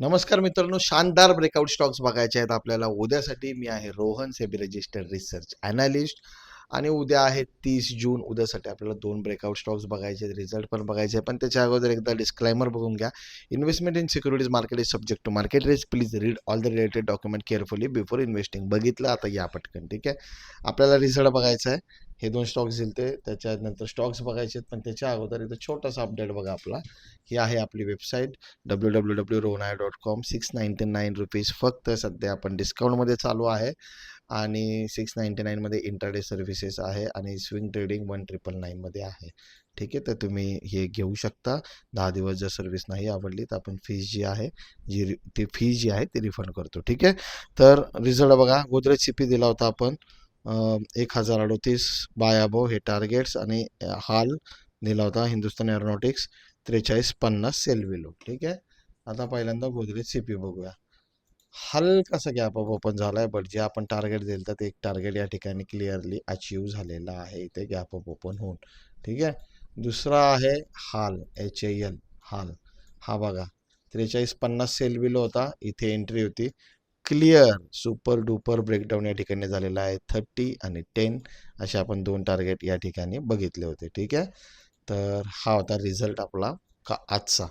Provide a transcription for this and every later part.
नमस्कार मित्रांनो, शानदार ब्रेकआउट स्टॉक्स बघायचे आहेत आपल्याला उद्यासाठी. मी आहे Rohan, SEBI registered research analyst. आणि उद्या आहे 30 जून. उद्यासाठी आपल्याला 2 ब्रेकआउट स्टॉक्स बघायचे आहेत, रिझल्ट पण बघायचे आहे. पण त्याच्या अगोदर एकदा डिस्क्लायमर बघून घ्या. Investment in securities market is subject to market risk. Please read all the related document carefully before investing. बघितलं, आता या पटकन. ठीक आहे, आपल्याला रिझल्ट बघायचा आहे. हे 2 स्टॉक्स दिलते, त्याच्यानंतर स्टॉक्स बघायचे आहेत. पण त्याच्या अगोदर इथं छोटासा अपडेट बघा आपला. ही आहे आपली वेबसाईट www.ronai.com. ₹699 फक्त सध्या आपण डिस्काउंटमध्ये चालू आहे. आणि 699मध्ये इंट्राडे सर्व्हिसेस आहे आणि स्विंग ट्रेडिंग 1999मध्ये आहे. ठीक आहे, तर तुम्ही हे घेऊ शकता. 10 दिवस जर सर्व्हिस नाही आवडली तर आपण फीज जी आहे ती फीज जी आहे ती रिफंड करतो. ठीक आहे, तर रिझल्ट बघा. गोदरेज सीपी दिला होता आपण 1038 बाय अबो हे टार्गेट्स. आणि हाल दिला होता हिंदुस्तान एरोनॉटिक्स 4350 सेल विलो. ठीक आहे, आता पहिल्यांदा गोदरेज सीपी बघूया. हलकासा गॅप अप ओपन झालाय, बट जे आपण टार्गेट दिलं तर ते एक टार्गेट या ठिकाणी क्लिअरली अचीव झालेला आहे इथे गॅप अप ओपन होऊन. ठीक आहे, दुसरा आहे हाल HAL हाल. हा बघा 4350 सेल बिलो होता, इथे एंट्री होती. क्लिअर सुपर डुपर ब्रेकडाऊन या ठिकाणी झालेला आहे. 30 आणि 10 असे आपण 2 टार्गेट या ठिकाणी बघितले होते. ठीक आहे, तर हा होता रिझल्ट आपला का आजचा.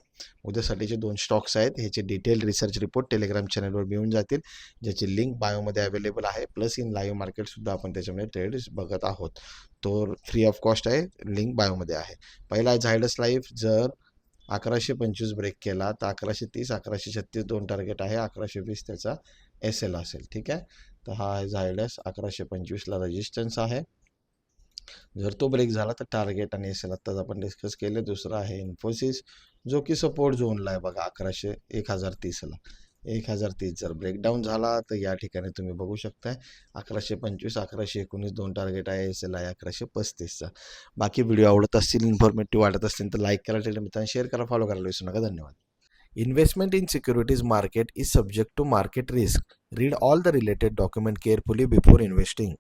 उद्यासाठीचे 2 स्टॉक्स आहेत, ह्याचे डिटेल रिसर्च रिपोर्ट टेलिग्राम चॅनलवर मिळून जातील, ज्याची लिंक बायोमध्ये अवेलेबल आहे. प्लस इन लाईव्ह मार्केटसुद्धा आपण त्याच्यामध्ये ट्रेड्स बघत आहोत. तो फ्री ऑफ कॉस्ट आहे, लिंक बायोमध्ये आहे. पहिला आहे झायडस लाईफ. जर 1125 ब्रेक केला तर 1130 1136 2 टार्गेट आहे. 1120 त्याचा SL असेल. ठीक आहे, तर हा आहे झायडस. 1125ला रेजिस्टन्स आहे. जर तो ब्रेक झाला तर टार्गेट आणि SL आत्ताच आपण डिस्कस केले. दुसरा आहे इन्फोसिस, जो की सपोर्ट झोनला आहे बघा 1030ला. 1030 जर ब्रेकडाऊन झाला तर या ठिकाणी तुम्ही बघू शकताय 1125 1119 2 टार्गेट आहे. SL आहे 1135चा. बाकी व्हिडिओ आवडत असतील, इन्फॉर्मेटिव्ह वाटत असतील तर लाईक करा, टेलिग्राम मित्रांना शेअर करा, फॉलो करायला विसरू नका. धन्यवाद. Investment in securities market is subject to market risk. Read all the related document carefully before investing.